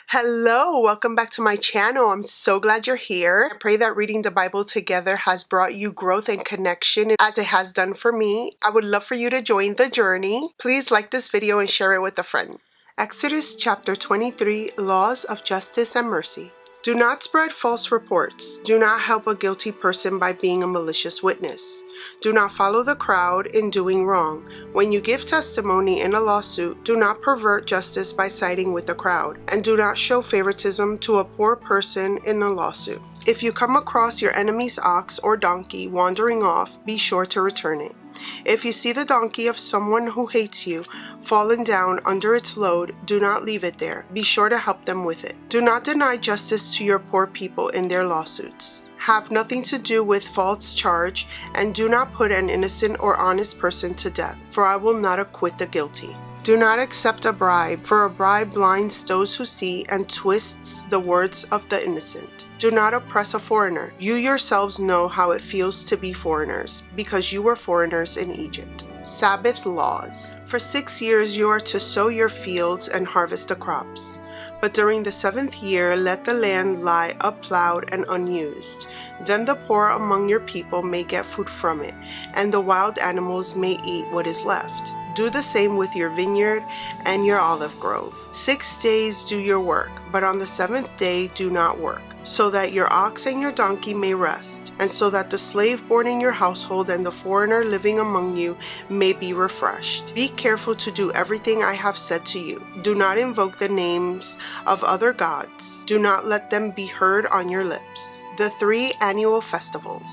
Hello, welcome back to my channel. I'm so glad you're here. I pray that reading the Bible together has brought you growth and connection as it has done for me. I would love for you to join the journey. Please like this video and share it with a friend. Exodus chapter 23, Laws of Justice and Mercy. Do not spread false reports. Do not help a guilty person by being a malicious witness. Do not follow the crowd in doing wrong. When you give testimony in a lawsuit, do not pervert justice by siding with the crowd, and do not show favoritism to a poor person in a lawsuit. If you come across your enemy's ox or donkey wandering off, be sure to return it. If you see the donkey of someone who hates you fallen down under its load, do not leave it there. Be sure to help them with it. Do not deny justice to your poor people in their lawsuits. Have nothing to do with false charge, and do not put an innocent or honest person to death, for I will not acquit the guilty. Do not accept a bribe, for a bribe blinds those who see and twists the words of the innocent. Do not oppress a foreigner. You yourselves know how it feels to be foreigners, because you were foreigners in Egypt. Sabbath laws. For 6 years you are to sow your fields and harvest the crops. But during the 7th year, let the land lie unplowed and unused. Then the poor among your people may get food from it, and the wild animals may eat what is left. Do the same with your vineyard and your olive grove. 6 days do your work, but on the 7th day do not work, so that your ox and your donkey may rest, and so that the slave born in your household and the foreigner living among you may be refreshed. Be careful to do everything I have said to you. Do not invoke the names of other gods. Do not let them be heard on your lips. The 3 annual festivals.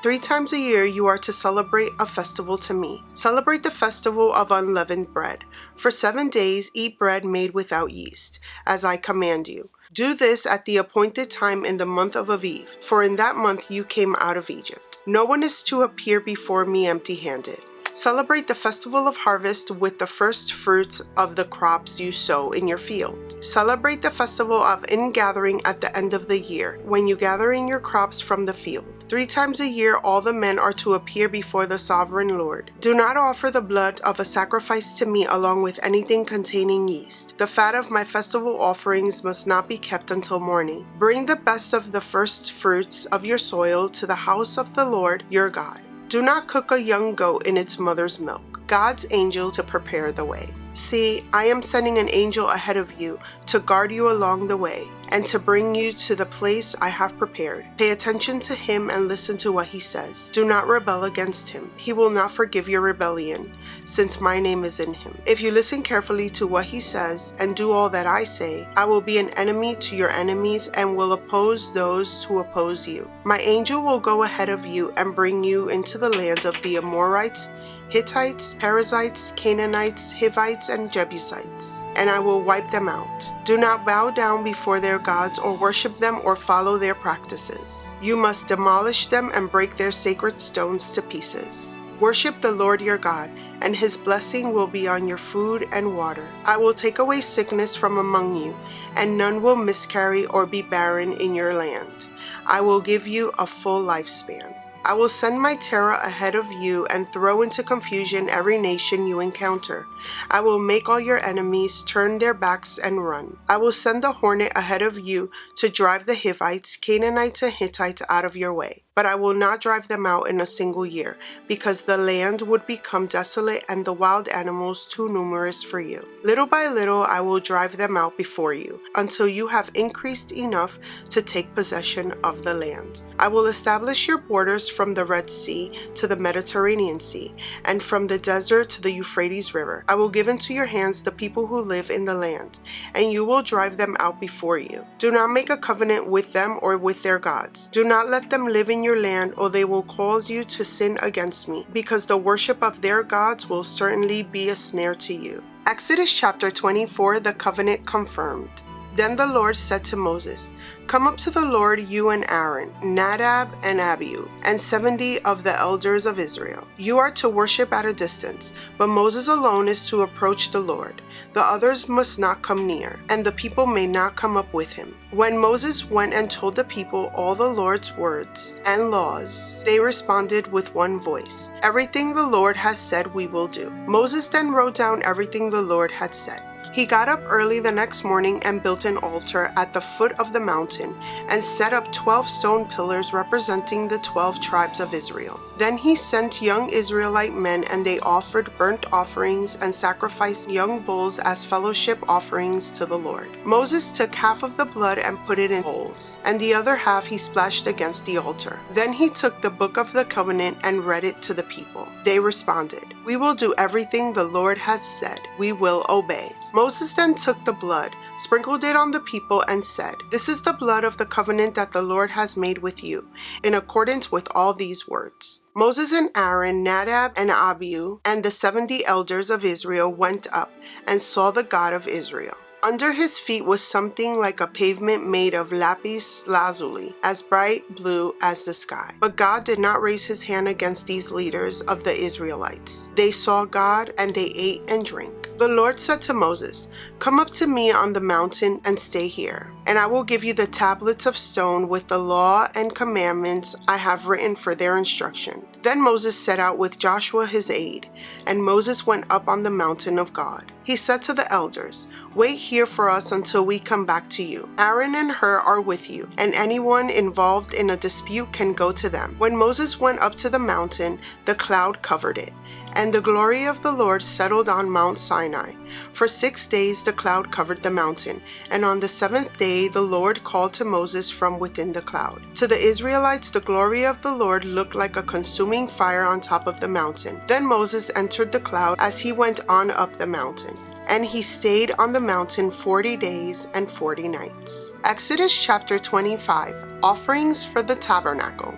3 times a year you are to celebrate a festival to me. Celebrate the festival of unleavened bread. For 7 days eat bread made without yeast, as I command you. Do this at the appointed time in the month of Aviv, for in that month you came out of Egypt. No one is to appear before me empty-handed. Celebrate the festival of harvest with the first fruits of the crops you sow in your field. Celebrate the festival of ingathering at the end of the year, when you gather in your crops from the field. 3 times a year all the men are to appear before the sovereign Lord. Do not offer the blood of a sacrifice to me along with anything containing yeast. The fat of my festival offerings must not be kept until morning. Bring the best of the first fruits of your soil to the house of the Lord your God. Do not cook a young goat in its mother's milk. God's angel to prepare the way. See, I am sending an angel ahead of you to guard you along the way and to bring you to the place I have prepared. Pay attention to him and listen to what he says. Do not rebel against him. He will not forgive your rebellion, since my name is in him. If you listen carefully to what he says and do all that I say, I will be an enemy to your enemies and will oppose those who oppose you. My angel will go ahead of you and bring you into the land of the Amorites, Hittites, Perizzites, Canaanites, Hivites, and Jebusites, and I will wipe them out. Do not bow down before their gods or worship them or follow their practices. You must demolish them and break their sacred stones to pieces. Worship the Lord your God, and his blessing will be on your food and water. I will take away sickness from among you, and none will miscarry or be barren in your land. I will give you a full lifespan. I will send my terror ahead of you and throw into confusion every nation you encounter. I will make all your enemies turn their backs and run. I will send the hornet ahead of you to drive the Hivites, Canaanites, and Hittites out of your way. But I will not drive them out in a single year, because the land would become desolate and the wild animals too numerous for you. Little by little I will drive them out before you, until you have increased enough to take possession of the land. I will establish your borders from the Red Sea to the Mediterranean Sea, and from the desert to the Euphrates River. I will give into your hands the people who live in the land, and you will drive them out before you. Do not make a covenant with them or with their gods. Do not let them live in your land, or they will cause you to sin against me, because the worship of their gods will certainly be a snare to you. Exodus chapter 24, the covenant confirmed. Then the Lord said to Moses, Come up to the Lord, you and Aaron, Nadab and Abihu, and 70 of the elders of Israel. You are to worship at a distance, but Moses alone is to approach the Lord. The others must not come near, and the people may not come up with him. When Moses went and told the people all the Lord's words and laws, they responded with one voice, Everything the Lord has said we will do. Moses then wrote down everything the Lord had said. He got up early the next morning and built an altar at the foot of the mountain and set up 12 stone pillars representing the 12 tribes of Israel. Then he sent young Israelite men, and they offered burnt offerings and sacrificed young bulls as fellowship offerings to the Lord. Moses took half of the blood and put it in bowls, and the other half he splashed against the altar. Then he took the book of the covenant and read it to the people. They responded, "We will do everything the Lord has said. We will obey." Moses then took the blood, sprinkled it on the people, and said, "This is the blood of the covenant that the Lord has made with you, in accordance with all these words." Moses and Aaron, Nadab and Abihu, and the 70 elders of Israel went up and saw the God of Israel. Under his feet was something like a pavement made of lapis lazuli, as bright blue as the sky. But God did not raise his hand against these leaders of the Israelites. They saw God, and they ate and drank. The Lord said to Moses, "Come up to me on the mountain and stay here, and I will give you the tablets of stone with the law and commandments I have written for their instruction." Then Moses set out with Joshua his aide, and Moses went up on the mountain of God. He said to the elders, "Wait here for us until we come back to you. Aaron and Hur are with you, and anyone involved in a dispute can go to them." When Moses went up to the mountain, the cloud covered it, and the glory of the Lord settled on Mount Sinai. For 6 days the cloud covered the mountain, and on the 7th day the Lord called to Moses from within the cloud. To the Israelites the glory of the Lord looked like a consuming fire on top of the mountain. Then Moses entered the cloud as he went on up the mountain, and he stayed on the mountain 40 days and 40 nights. Exodus chapter 25, Offerings for the Tabernacle.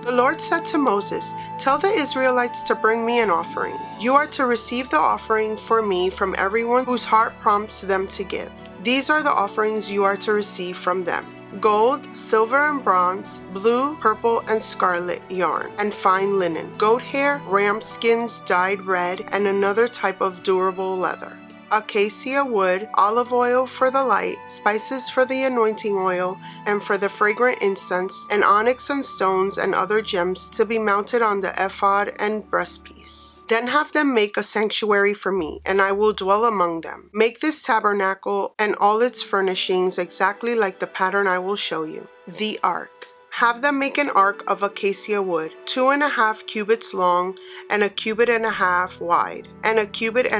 The Lord said to Moses, "Tell the Israelites to bring me an offering. You are to receive the offering for me from everyone whose heart prompts them to give. These are the offerings you are to receive from them: gold, silver and bronze, blue, purple, and scarlet yarn, and fine linen, goat hair, ram skins dyed red, and another type of durable leather, acacia wood, olive oil for the light, spices for the anointing oil, and for the fragrant incense, and onyx and stones and other gems to be mounted on the ephod and breastpiece. Then have them make a sanctuary for me, and I will dwell among them. Make this tabernacle and all its furnishings exactly like the pattern I will show you. The ark. Have them make an ark of acacia wood, 2.5 cubits long, and 1.5 cubits wide, and 1.5 cubits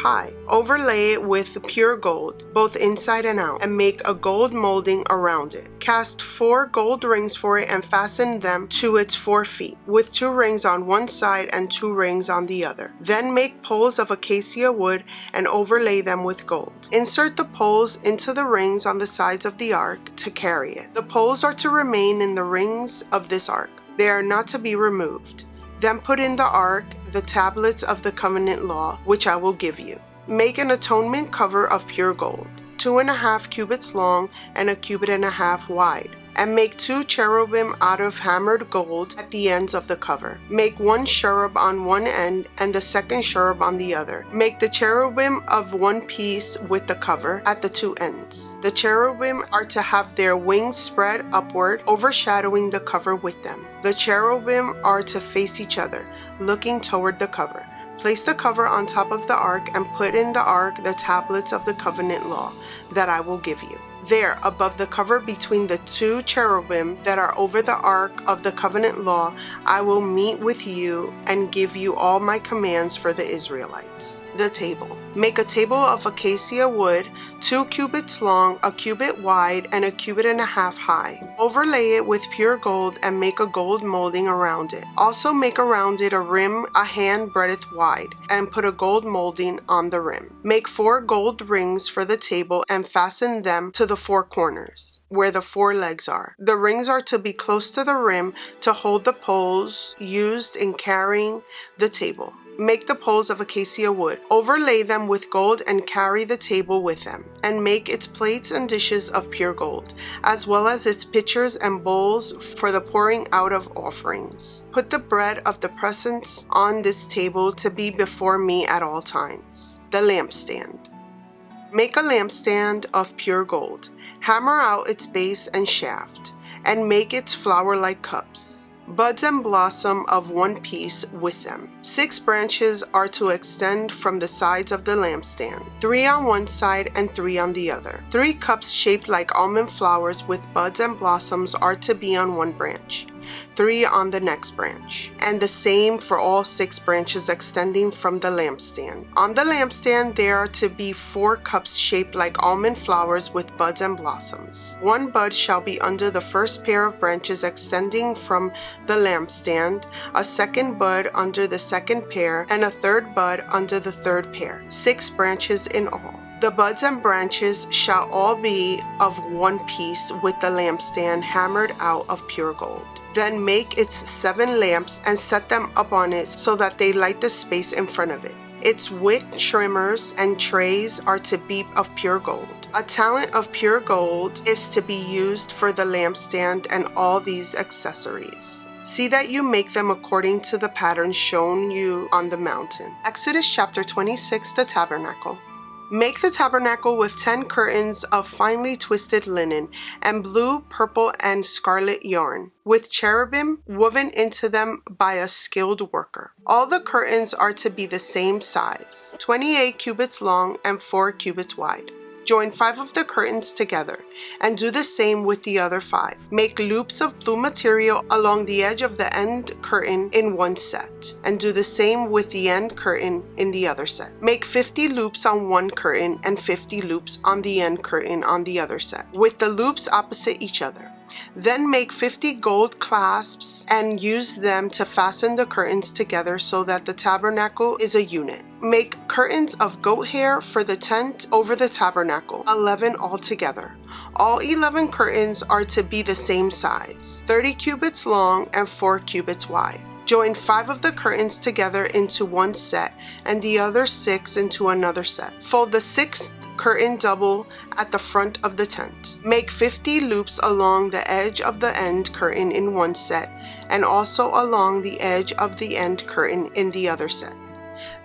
high. Overlay it with pure gold, both inside and out, and make a gold molding around it. Cast 4 gold rings for it and fasten them to its 4 feet, with 2 rings on one side and 2 rings on the other. Then make poles of acacia wood and overlay them with gold. Insert the poles into the rings on the sides of the ark to carry it. The poles are to remain in the rings of this ark. They are not to be removed. Then put in the ark the tablets of the covenant law, which I will give you. Make an atonement cover of pure gold, 2.5 cubits long and 1.5 cubits wide, and make 2 cherubim out of hammered gold at the ends of the cover. Make 1 cherub on one end and the second cherub on the other. Make the cherubim of one piece with the cover at the 2 ends. The cherubim are to have their wings spread upward, overshadowing the cover with them. The cherubim are to face each other, looking toward the cover. Place the cover on top of the ark and put in the ark the tablets of the covenant law that I will give you. There, above the cover between the 2 cherubim that are over the ark of the covenant law, I will meet with you and give you all my commands for the Israelites. The table. Make a table of acacia wood, 2 cubits long, 1 cubit wide, and 1.5 cubits high. Overlay it with pure gold and make a gold molding around it. Also make around it a rim a hand breadth wide, and put a gold molding on the rim. Make 4 gold rings for the table and fasten them to the 4 corners, where the 4 legs are. The rings are to be close to the rim to hold the poles used in carrying the table. Make the poles of acacia wood, overlay them with gold, and carry the table with them, and make its plates and dishes of pure gold, as well as its pitchers and bowls for the pouring out of offerings. Put the bread of the presence on this table to be before me at all times. The lampstand. Make a lampstand of pure gold. Hammer out its base and shaft, and make its flower-like cups. buds and blossom of one piece with them. 6 branches are to extend from the sides of the lampstand, 3 on one side and 3 on the other. 3 cups shaped like almond flowers with buds and blossoms are to be on one branch, 3 on the next branch, and the same for all 6 branches extending from the lampstand. On the lampstand there are to be 4 cups shaped like almond flowers with buds and blossoms. 1 bud shall be under the first pair of branches extending from the lampstand, a second bud under the second pair, and a third bud under the third pair. 6 branches in all. The buds and branches shall all be of one piece with the lampstand hammered out of pure gold. Then make its 7 lamps and set them up on it so that they light the space in front of it. Its wick trimmers and trays are to be of pure gold. A talent of pure gold is to be used for the lampstand and all these accessories. See that you make them according to the pattern shown you on the mountain. Exodus chapter 26, the tabernacle. Make the tabernacle with 10 curtains of finely twisted linen and blue, purple, and scarlet yarn, with cherubim woven into them by a skilled worker. All the curtains are to be the same size, 28 cubits long and 4 cubits wide. Join 5 of the curtains together, and do the same with the other 5. Make loops of blue material along the edge of the end curtain in one set, and do the same with the end curtain in the other set. Make 50 loops on one curtain and 50 loops on the end curtain on the other set, with the loops opposite each other. Then make 50 gold clasps and use them to fasten the curtains together so that the tabernacle is a unit. Make curtains of goat hair for the tent over the tabernacle, 11 altogether. All 11 curtains are to be the same size, 30 cubits long and 4 cubits wide. Join 5 of the curtains together into one set and the other 6 into another set. Fold the 6th curtain double at the front of the tent. Make 50 loops along the edge of the end curtain in one set and also along the edge of the end curtain in the other set.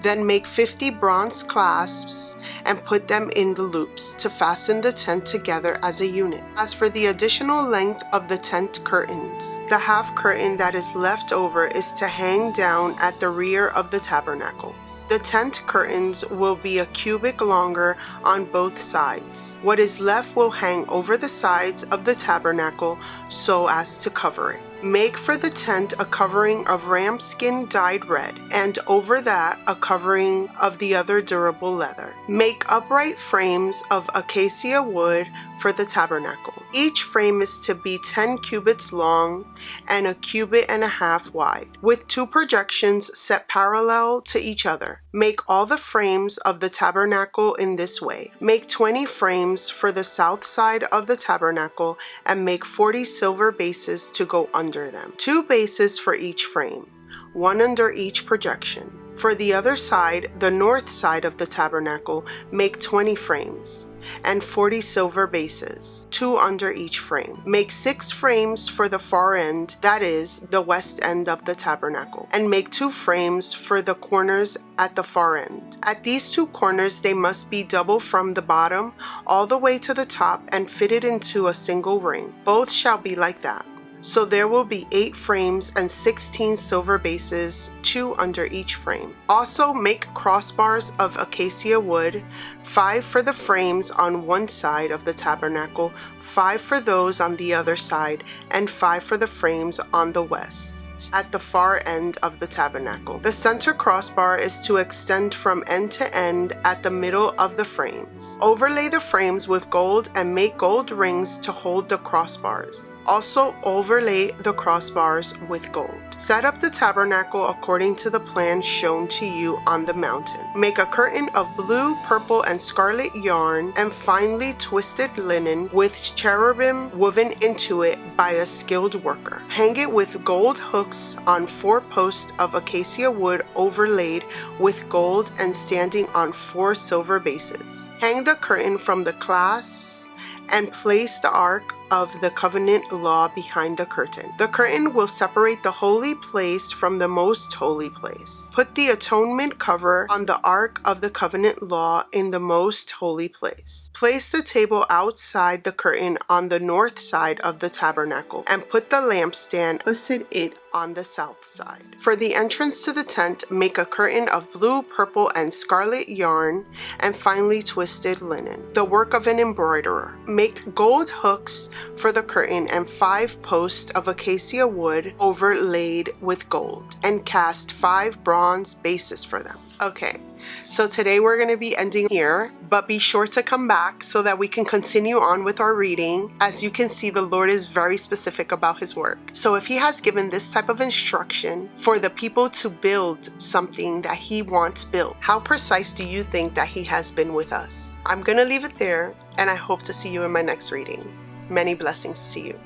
Then make 50 bronze clasps and put them in the loops to fasten the tent together as a unit. As for the additional length of the tent curtains, the half curtain that is left over is to hang down at the rear of the tabernacle. The tent curtains will be a cubit longer on both sides. What is left will hang over the sides of the tabernacle so as to cover it. Make for the tent a covering of ram skin dyed red, and over that a covering of the other durable leather. Make upright frames of acacia wood for the tabernacle. Each frame is to be 10 cubits long and a cubit and a half wide, with 2 projections set parallel to each other. Make all the frames of the tabernacle in this way. Make 20 frames for the south side of the tabernacle and make 40 silver bases to go under them. 2 bases for each frame, 1 under each projection. For the other side, the north side of the tabernacle, make 20 frames and 40 silver bases, 2 under each frame. Make 6 frames for the far end, that is, the west end of the tabernacle, and make 2 frames for the corners at the far end. At these 2 corners they must be double from the bottom all the way to the top and fitted into a single ring. Both shall be like that. So there will be 8 frames and 16 silver bases, 2 under each frame. Also make crossbars of acacia wood, 5 for the frames on one side of the tabernacle, 5 for those on the other side, and 5 for the frames on the west, at the far end of the tabernacle. The center crossbar is to extend from end to end at the middle of the frames. Overlay the frames with gold and make gold rings to hold the crossbars. Also overlay the crossbars with gold. Set up the tabernacle according to the plan shown to you on the mountain. Make a curtain of blue, purple, and scarlet yarn and finely twisted linen with cherubim woven into it by a skilled worker. Hang it with gold hooks on 4 posts of acacia wood overlaid with gold and standing on 4 silver bases. Hang the curtain from the clasps and place the Ark of the Covenant law behind the curtain. The curtain will separate the holy place from the most holy place. Put the atonement cover on the Ark of the Covenant law in the most holy place. Place the table outside the curtain on the north side of the tabernacle and put the lampstand opposite it on the south side. For the entrance to the tent, make a curtain of blue, purple, and scarlet yarn and finely twisted linen, the work of an embroiderer. Make gold hooks for the curtain and 5 posts of acacia wood overlaid with gold, and cast 5 bronze bases for them. Okay, so today we're going to be ending here, but be sure to come back so that we can continue on with our reading. As you can see, the Lord is very specific about his work. So if he has given this type of instruction for the people to build something that he wants built, how precise do you think that he has been with us? I'm going to leave it there, and I hope to see you in my next reading. Many blessings to you.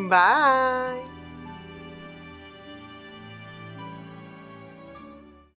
Bye.